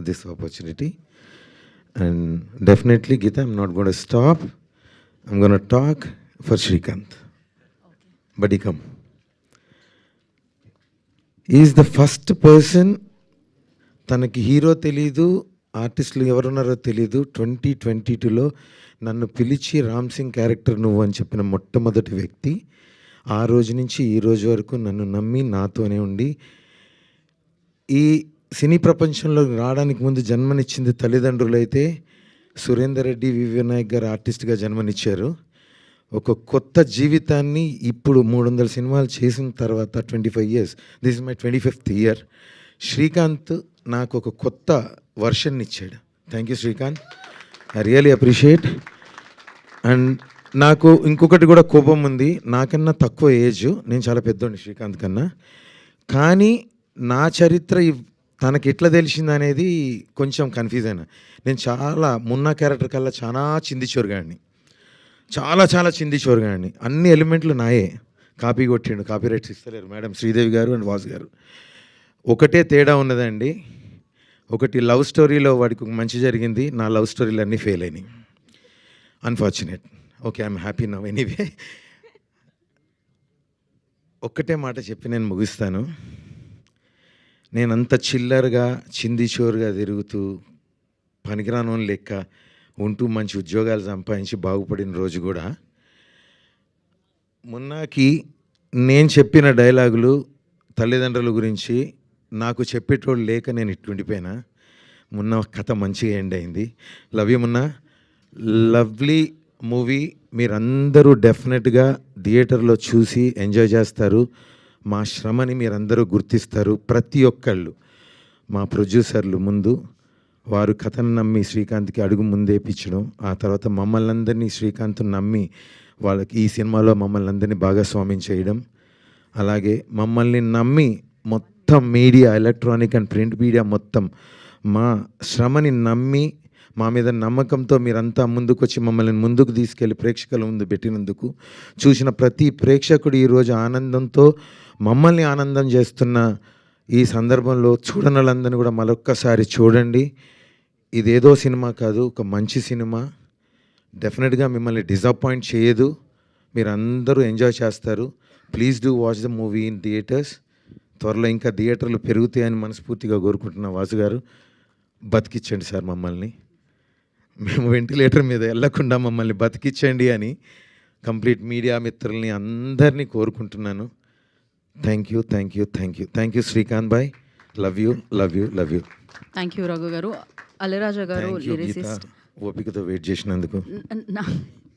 this opportunity. And definitely, Geeta, I'm not going to stop. I'm going to talk for Srikanth. Buddy, come. He is the first person, తనకి hero తెలీదు, ఆర్టిస్టులు ఎవరున్నారో తెలీదు, 2022లో నన్ను పిలిచి Ram Singh character నువ్వు అని చెప్పిన మొట్టమొదటి వ్యక్తి. ఆ రోజు నుంచి ఈ రోజు వరకు నన్ను నమ్మి నాతోనే ఉండి, ఈ సినీ ప్రపంచంలో రావడానికి ముందు జన్మనిచ్చింది తల్లిదండ్రులైతే సురేందర్ రెడ్డి, వినాయక్ గారు ఆర్టిస్ట్గా జన్మనిచ్చారు. ఒక కొత్త జీవితాన్ని ఇప్పుడు 300 సినిమాలు చేసిన తర్వాత 25 years, this is my 25th year, Srikanth నాకు ఒక కొత్త వర్షన్ ఇచ్చాడు. Thank you Srikanth, I really appreciate. And నాకు ఇంకొకటి కూడా కోపం ఉంది, నాకన్నా తక్కువ ఏజ్, నేను చాలా పెద్దోండి శ్రీకాంత్ కన్నా, కానీ నా చరిత్ర తనకి ఎట్లా తెలిసింది అనేది కొంచెం కన్ఫ్యూజ్ అయినా. నేను చాలా మున్నా క్యారెక్టర్ కల్లా చాలా చిందిచోరుగాడిని, చాలా చిందిచోరుగాడిని. అన్ని ఎలిమెంట్లు నాయే, కాపీ కొట్టిండు, కాపీ రైట్స్ ఇస్తలేరు మేడం శ్రీదేవి గారు అండ్ వాసు గారు. ఒకటే తేడా ఉన్నదండి, ఒకటి లవ్ స్టోరీలో వాడికి మంచి జరిగింది, నా లవ్ స్టోరీలు అన్నీ ఫెయిల్ అయినాయి. Unfortunate. Okay, I'm happy now anyway. ఒక్కటే మాట చెప్పి నేను ముగిస్తాను. నేనంత చిల్లరగా చిందిచోరుగా తిరుగుతూ పనికిరాను లెక్క ఉంటూ మంచి ఉద్యోగాలు సంపాదించి బాగుపడిన రోజు కూడా మున్నాకి నేను చెప్పిన డైలాగులు తల్లిదండ్రుల గురించి నాకు చెప్పేటోళ్ళు లేక నేను ఇట్లుండిపోయినా. మున్న కథ మంచిగా ఎండ్ అయింది. Love you Munna, lovely movie. మీరందరూ డెఫినెట్గా థియేటర్లో చూసి ఎంజాయ్ చేస్తారు. మా శ్రమని మీరందరూ గుర్తిస్తారు. ప్రతి ఒక్కళ్ళు, మా ప్రొడ్యూసర్లు ముందు వారు కథను నమ్మి శ్రీకాంత్కి అడుగు ముందేపించడం, ఆ తర్వాత మమ్మల్ని అందరినీ శ్రీకాంత్ నమ్మి వాళ్ళకి ఈ సినిమాలో మమ్మల్ని అందరినీ భాగస్వామ్యం చేయడం, అలాగే మమ్మల్ని నమ్మి మొత్తం media, electronic and print media మొత్తం మా శ్రమని నమ్మి మా మీద నమ్మకంతో మీరంతా ముందుకు వచ్చి మమ్మల్ని ముందుకు తీసుకెళ్ళి ప్రేక్షకుల ముందు పెట్టినందుకు, చూసిన ప్రతి ప్రేక్షకుడు ఈరోజు ఆనందంతో మమ్మల్ని ఆనందం చేస్తున్న ఈ సందర్భంలో చూడని వాళ్ళందరినీ కూడా మరొక్కసారి చూడండి. ఇదేదో సినిమా కాదు, ఒక మంచి సినిమా. డెఫినెట్గా మిమ్మల్ని డిసప్పాయింట్ చేయదు, మీరందరూ ఎంజాయ్ చేస్తారు. Please do watch the movie in theatres. త్వరలో ఇంకా థియేటర్లు పెరుగుతాయని మనస్ఫూర్తిగా కోరుకుంటున్న వాసు గారు, బతికించండి సార్ మమ్మల్ని, మేము వెంటిలేటర్ మీద వెళ్ళకుండా మమ్మల్ని బతికించండి అని కంప్లీట్ మీడియా మిత్రుల్ని అందరినీ కోరుకుంటున్నాను. థ్యాంక్ యూ శ్రీకాంత్ బాయ్. Love you. Thank you Raghu garu. Alaraja గారు, ఓపికతో వెయిట్ చేసినందుకు.